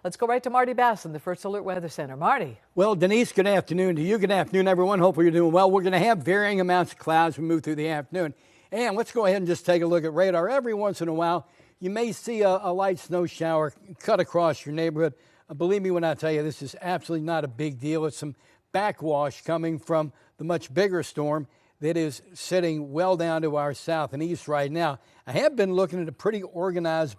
Let's go right to Marty Bass in the First Alert Weather Center. Marty. Well, Denise, good afternoon to you. Good afternoon, everyone. Hopefully you're doing well. We're going to have varying amounts of clouds as we move through the afternoon. And let's go ahead and just take a look at radar. Every once in a while, you may see a light snow shower cut across your neighborhood. Believe me when I tell you, this is absolutely not a big deal. It's some backwash coming from the much bigger storm that is sitting well down to our south and east right now. I have been looking at a pretty organized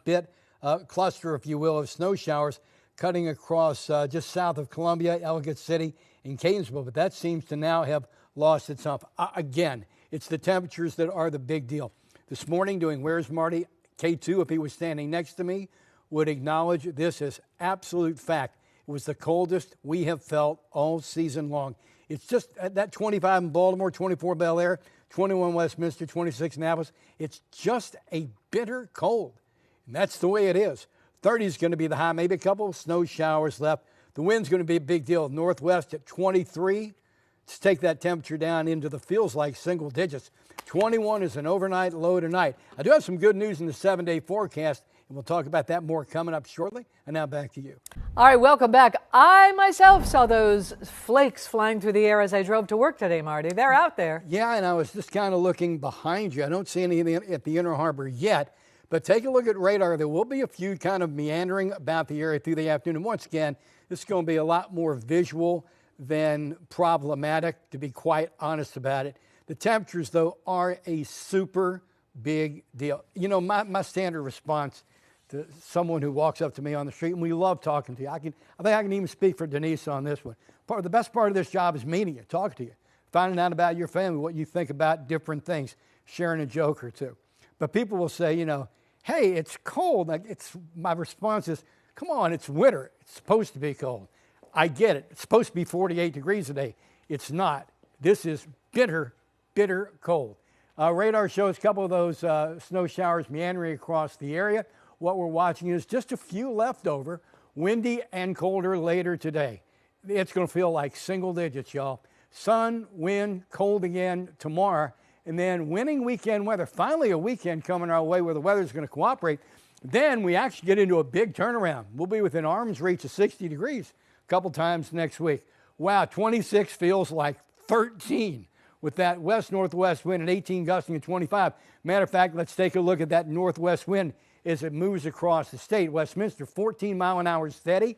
cluster, if you will, of snow showers cutting across just south of Columbia, Ellicott City, and Catonsville, but that seems to now have lost itself. Again, it's the temperatures that are the big deal. This morning doing Where's Marty, K2, if he was standing next to me, would acknowledge this as absolute fact. It was the coldest we have felt all season long. It's just that 25 in Baltimore, 24 Bel Air, 21 Westminster, 26 Annapolis. It's just a bitter cold, and that's the way it is. 30 is going to be the high, maybe a couple of snow showers left. The wind's going to be a big deal. Northwest at 23. Let's take that temperature down into the feels like single digits. 21 is an overnight low tonight. I do have some good news in the 7-day forecast, and we'll talk about that more coming up shortly. And now back to you. All right, welcome back. I myself saw those flakes flying through the air as I drove to work today, Marty. They're out there. Yeah, and I was just kind of looking behind you. I don't see anything at the Inner Harbor yet, but take a look at radar. There will be a few kind of meandering about the area through the afternoon. And once again, this is going to be a lot more visual than problematic, to be quite honest about it. The temperatures, though, are a super big deal. You know, my standard response to someone who walks up to me on the street, and we love talking to you. I think I can even speak for Denise on this one. The best part of this job is meeting you, talking to you, finding out about your family, what you think about different things, sharing a joke or two. But people will say, you know, hey, it's cold. My response is, come on, it's winter. It's supposed to be cold. I get it. It's supposed to be 48 degrees today. It's not. This is bitter, bitter cold. Radar shows a couple of those snow showers meandering across the area. What we're watching is just a few left over, windy and colder later today. It's going to feel like single digits, y'all. Sun, wind, cold again tomorrow, and then winning weekend weather. Finally, a weekend coming our way where the weather's going to cooperate. Then we actually get into a big turnaround. We'll be within arm's reach of 60 degrees a couple times next week. Wow, 26 feels like 13 with that west-northwest wind at 18 gusting at 25. Matter of fact, let's take a look at that northwest wind as it moves across the state. Westminster, 14 mile an hour steady.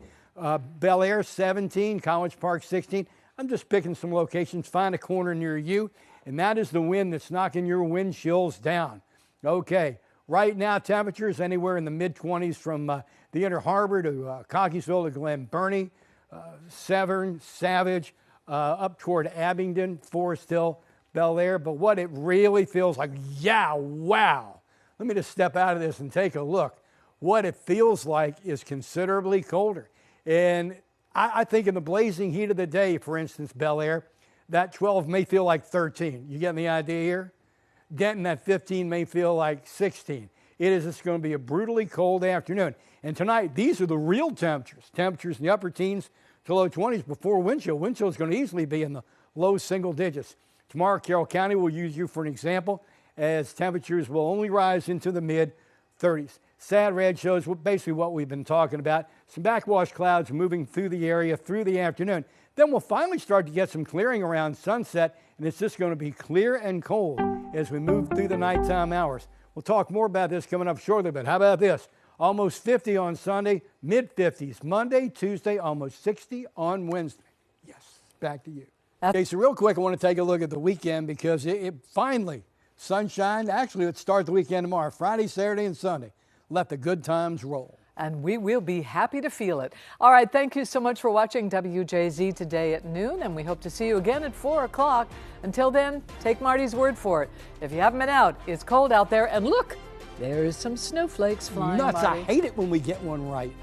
Bel Air, 17. College Park, 16. I'm just picking some locations. Find a corner near you, and that is the wind that's knocking your wind chills down. Okay, right now temperatures anywhere in the mid-20s from the Inner Harbor to Cockeysville to Glen Burnie, Severn, Savage, up toward Abingdon, Forest Hill, Bel Air. But what it really feels like, yeah, wow. Let me just step out of this and take a look. What it feels like is considerably colder. And I think in the blazing heat of the day, for instance, Bel Air, that 12 may feel like 13. You getting the idea here? Denton, that 15 may feel like 16. It is just going to be a brutally cold afternoon. And tonight, these are the real temperatures. Temperatures in the upper teens to low 20s before wind chill. Wind chill is going to easily be in the low single digits. Tomorrow, Carroll County will use you for an example, as temperatures will only rise into the mid-30s. Sad red shows basically what we've been talking about. Some backwash clouds moving through the area through the afternoon. Then we'll finally start to get some clearing around sunset, and it's just going to be clear and cold as we move through the nighttime hours. We'll talk more about this coming up shortly, but how about this? Almost 50 on Sunday, mid-50s Monday, Tuesday, almost 60 on Wednesday. Yes, back to you. Okay, so real quick, I want to take a look at the weekend because it finally, sunshine. Actually, let's start the weekend tomorrow, Friday, Saturday, and Sunday. Let the good times roll. And we will be happy to feel it. All right, thank you so much for watching WJZ today at noon, and we hope to see you again at 4 o'clock. Until then, take Marty's word for it. If you haven't been out, it's cold out there, and look, there's some snowflakes flying. Nuts, Marty. I hate it when we get one right.